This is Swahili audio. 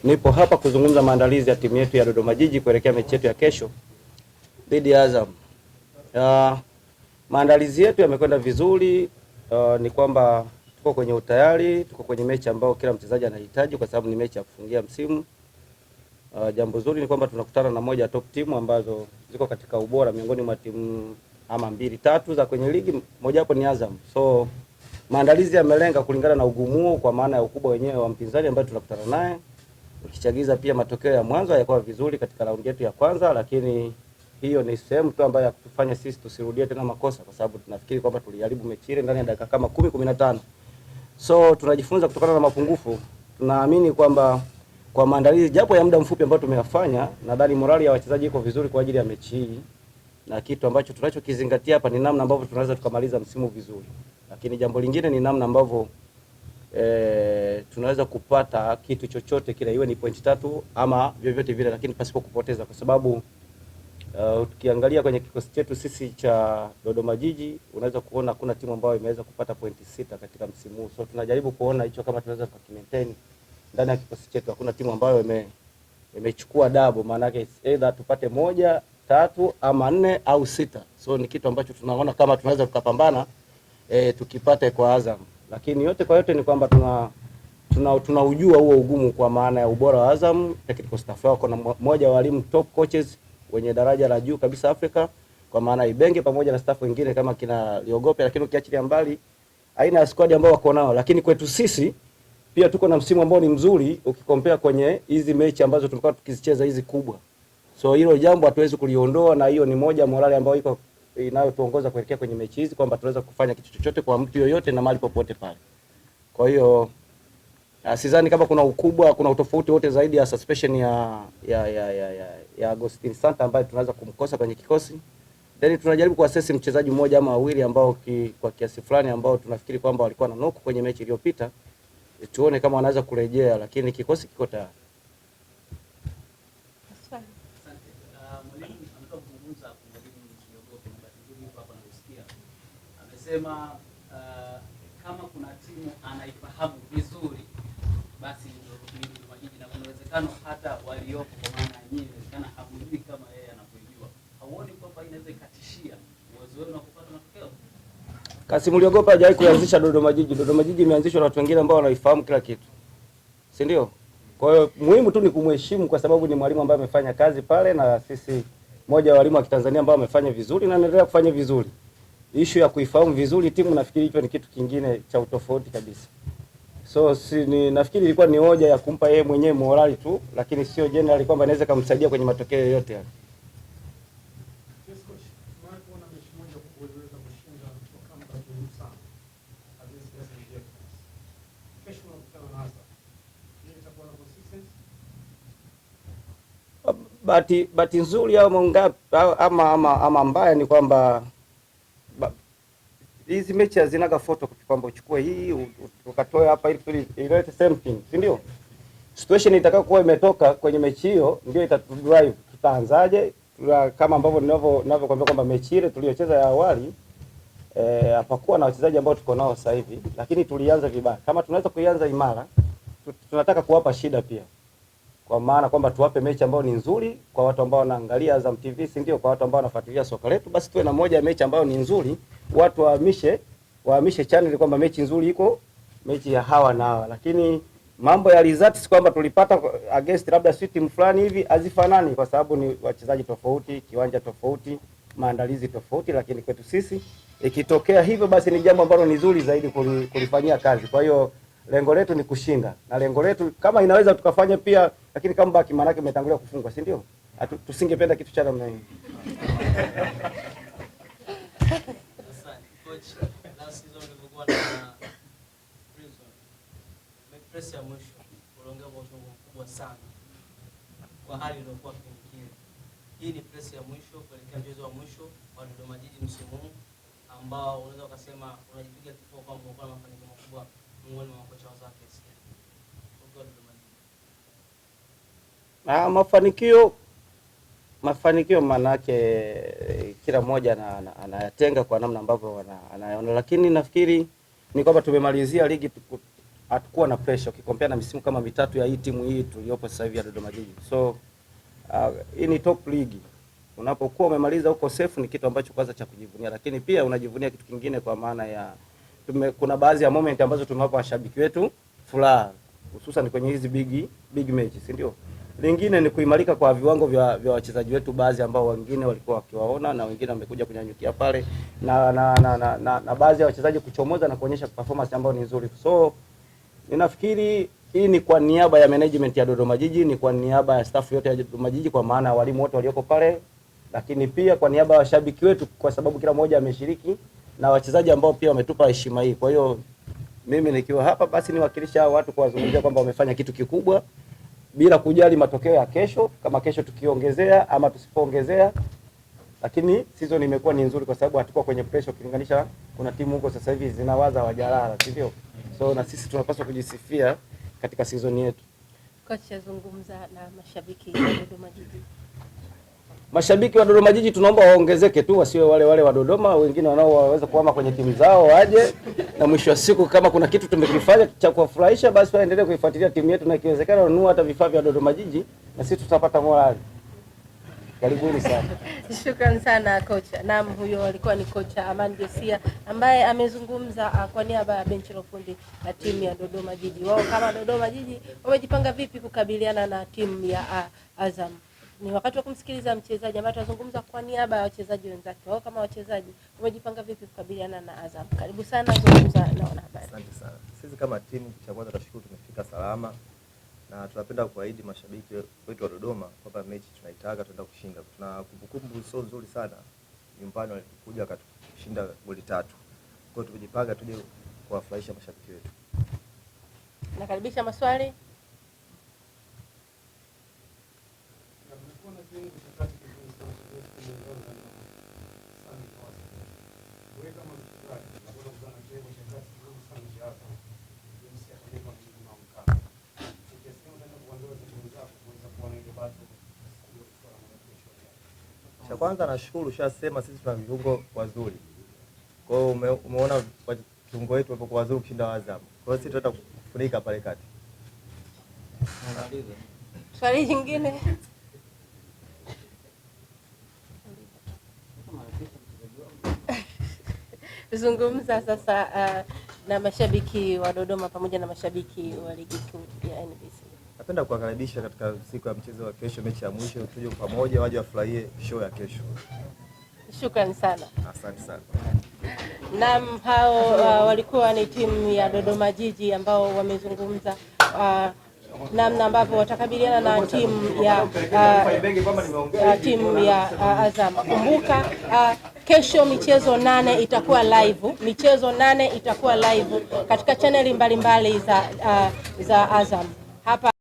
Nipo hapa kuzungumza maandalizi ya timu yetu ya Dodoma Jiji kuelekea mechi yetu ya kesho dhidi ya Azam. Maandalizi yetu yamekwenda vizuri. Ni kwamba tuko kwenye utayari, tuko kwenye mechi ambayo kila mchezaji anahitaji kwa sababu ni mechi ya kufungia msimu. Jambo zuri ni kwamba tunakutana na moja top timu ambazo ziko katika ubora miongoni mwa timu ama 2-3 za kwenye ligi, moja hapo ni Azam. So maandalizi yamelenga kulingana na ugumu kwa maana ya ukubwa wenyewe wa mpinzani ambaye tunakutana naye. Ukichagiza pia matokeo ya mwanzo hayakuwa vizuri katika raundi yetu ya kwanza, lakini hiyo ni sehemu tu ambayo yakutufanya sisi tusirudie tena makosa, kwa sababu tunafikiri kwamba tuliharibu mechi ile ndani ya dakika kama 10-15. So tunajifunza kutokana na mapungufu. Tunaamini kwamba kwa maandalizi japo ya muda mfupi ambao tumeyafanya, nadhani morali ya wachezaji iko vizuri kwa ajili ya mechi hii, na kitu ambacho tunachokizingatia hapa ni namna ambavyo tunaweza tukamaliza msimu vizuri. Lakini jambo lingine ni namna ambavyo tunaweza kupata kitu chochote kile, iwe ni pointi 3 ama vyovyote vile, lakini pasipo kupoteza, kwa sababu tukiangalia kwenye kikosi chetu sisi cha Dodoma Jiji unaweza kuona hakuna timu ambayo imeweza kupata pointi 6 katika msimu huu. So tunajaribu kuona hicho kama tunaweza kukimaintain ndani ya kikosi chetu. Hakuna timu ambayo imechukua double, maana yake either tupate 1, 3 ama 4 au 6. So ni kitu ambacho tunaona kama tunaweza tukapambana tukipate kwa Azam. Lakini yote kwa yote ni kwamba tunaujua huo ugumu kwa maana ya ubora wa Azam. Technical staff wao kuna mmoja wa walimu top coaches wenye daraja la juu kabisa Afrika, kwa maana Ibenge pamoja na staff wengine kama kina Liogope, lakini ukiachilia mbali aina ya squad ambao wako nao. Lakini kwetu sisi pia tuko na msimu ambao ni mzuri ukikompea kwenye hizi mechi ambazo tulikuwa tukizicheza hizi kubwa. So hilo jambo hatuwezi kuliondoa, na hiyo ni moja morale ambayo iko inayotuongoza kuelekea kwenye mechi hizi, kwamba tunaweza kufanya kitu chochote kwa mtu yoyote na mahali popote pale. Kwa hiyo sidhani kama kuna ukubwa, kuna utofauti wote zaidi ya suspension ya Agustin Santa ambaye tunaweza kumkosa kwenye kikosi. Then tunajaribu kuassess mchezaji mmoja ama wawili ambao kwa kiasi fulani ambao tunafikiri kwamba walikuwa na knock kwenye mechi iliyopita, tuone kama wanaweza kurejea, lakini kikosi kiko tayari. Amesema kama kuna timu anaifahamu vizuri basi ndio Dodoma Jiji, na kuna uwezekano hata waliopo kwa maana nyinyi inawezekana hamjui kama yeye anapojua. Hauoni kwamba inaweza ikatishia uwezo wenu wa kupata matokeo? Kasim Liogopa hajawahi kuanzisha Dodoma Jiji. Dodoma Jiji imeanzishwa na watu wengine ambao wanaifahamu kila kitu, si ndio? Kwa hiyo muhimu tu ni kumheshimu kwa sababu ni mwalimu ambaye amefanya kazi pale, na sisi moja wa walimu wa Kitanzania ambao wamefanya vizuri na anaendelea kufanya vizuri. Issue ya kuifahamu vizuri timu nafikiri hicho ni kitu kingine cha utofauti kabisa. So nafikiri ilikuwa ni hoja ya kumpa yeye mwenyewe morali tu, lakini sio generally kwamba inaweza kumsaidia kwenye matokeo yoyote yale. Bahati nzuri ama mbaya ni kwamba hizi mechi hazinaga photocopy kwamba uchukue hii ukatoe hapa ili ilete same thing, si ndio? Situation itakayokuwa imetoka kwenye mechi hiyo ndio itatudrive tutaanzaje, kama ambavyo ninavyokuambia kwamba mechi ile tuliyocheza ya awali hapakuwa na wachezaji ambao tuko nao sasa hivi, lakini tulianza vibaya. Kama tunaweza kuianza imara, tunataka kuwapa shida pia, kwa maana kwamba tuwape mechi ambayo ni nzuri kwa watu ambao wanaangalia Azam TV, si ndio? Kwa watu ambao wanafuatilia soka letu, basi tuwe na moja ya mechi ambayo ni nzuri, watu wahamishe channel kwamba mechi nzuri iko mechi ya hawa na hawa. Lakini mambo ya results kwamba tulipata against labda si timu fulani hivi hazifanani, kwa sababu ni wachezaji tofauti, kiwanja tofauti, maandalizi tofauti. Lakini kwetu sisi ikitokea hivyo, basi ni jambo ambalo ni nzuri zaidi kulifanyia kazi. Kwa hiyo lengo letu ni kushinda, na lengo letu kama inaweza tukafanya pia, lakini kama baki maana yake umetangulia kufungwa, si ndio? Tusingependa kitu cha namna hiyo. Press ya mwisho uliongea kwa uchungu mkubwa sana kwa hali iliyokuwa kipindi. Hii ni press ya mwisho kuelekea mchezo wa mwisho wa Dodoma Jiji msimu huu ambao unaweza kusema unajipiga kifua kwa mkono na mafanikio makubwa miongoni mwa makocha wenzake. Mafanikio manake kila mmoja anayatenga kwa namna ambavyo anayaona, lakini nafikiri ni kwamba tumemalizia ligi hatukuwa na pressure ukikompea na misimu kama mitatu ya hii timu hii tuliyopo sasa hivi ya Dodoma Jiji. So hii ni top league. Unapokuwa umemaliza huko safe ni kitu ambacho kwanza cha kujivunia, lakini pia unajivunia kitu kingine kwa maana ya kuna baadhi ya moment ambazo tumewapa washabiki wetu furaha, hususan kwenye hizi big match, si ndio? Lingine ni kuimarika kwa viwango vya wachezaji wetu, baadhi ambao wengine walikuwa wakiwaona na wengine wamekuja kunyanyukia pale na baadhi ya wachezaji kuchomoza na kuonyesha performance ambayo ni nzuri. So ninafikiri hii ni kwa niaba ya management ya Dodoma Jiji, ni kwa niaba ya staff yote ya Dodoma Jiji, kwa maana ya walimu wote walioko pale, lakini pia kwa niaba ya washabiki wetu, kwa sababu kila mmoja ameshiriki na wachezaji ambao pia wametupa heshima hii. Kwa hiyo mimi nikiwa hapa basi niwakilisha hao watu kuwazungumzia kwamba wamefanya kitu kikubwa bila kujali matokeo ya kesho, kama kesho tukiongezea ama tusipoongezea, lakini season imekuwa ni nzuri kwa sababu hatuko kwenye pressure ukilinganisha kuna timu huko sasa hivi zinawaza wajalala, sivyo? So na sisi tunapaswa kujisifia katika season yetu. Kocha, zungumza na mashabiki wa Dodoma Jiji. Mashabiki wa Dodoma Jiji tunaomba waongezeke tu, wasiwe wale wa Dodoma, wengine wanaoweza kuhama kwenye timu zao waje, na mwisho wa siku kama kuna kitu tumekifanya cha kuwafurahisha basi waendelee kuifuatilia timu yetu, na ikiwezekana nunua hata vifaa vya Dodoma Jiji na sisi tutapata morali. Karibuni sana. Shukrani sana kocha. Naam, huyo alikuwa ni kocha Amani Josia ambaye amezungumza kwa niaba ya benchi la ufundi na timu ya Dodoma Jiji. Wao kama Dodoma Jiji wamejipanga vipi kukabiliana na timu ya Azam? Ni wakati wa kumsikiliza mchezaji ambaye atazungumza kwa niaba ya wachezaji wenzake. Wao kama wachezaji wamejipanga vipi kukabiliana na Azam? Karibu sana, zungumza na wanahabari. Asante sana. Sisi kama timu, cha kwanza tunashukuru tumefika salama, na tunapenda kuahidi mashabiki wetu wa Dodoma kwamba mechi tunaitaka tunaenda kushinda. Tuna kumbukumbu sio nzuri sana, nyumbani walikuja wakatushinda goli 3. Kwa hiyo tumejipanga tuje kuwafurahisha mashabiki wetu. Nakaribisha maswali. Cha kwanza nashukuru, ushasema sisi tuna viungo wazuri. Kwa hiyo umeona viungo wetu wapo wazuri kushinda Azam. Kwa hiyo sisi tutaenda kufunika pale kati. Swali jingine. Zungumza sasa na mashabiki wa Dodoma pamoja na mashabiki wa ligi kuu ya NBC. Napenda kuwakaribisha katika siku ya mchezo wa kesho, mechi ya mwisho, tuje pamoja waje wafurahie show ya kesho. Shukrani sana. Asante sana. Naam, hao walikuwa ni timu ya Dodoma Jiji ambao wamezungumza namna ambavyo watakabiliana na timu ya Azam. Kumbuka kesho michezo 8 itakuwa live. Michezo 8 itakuwa live katika chaneli mbalimbali za Azam. Hapa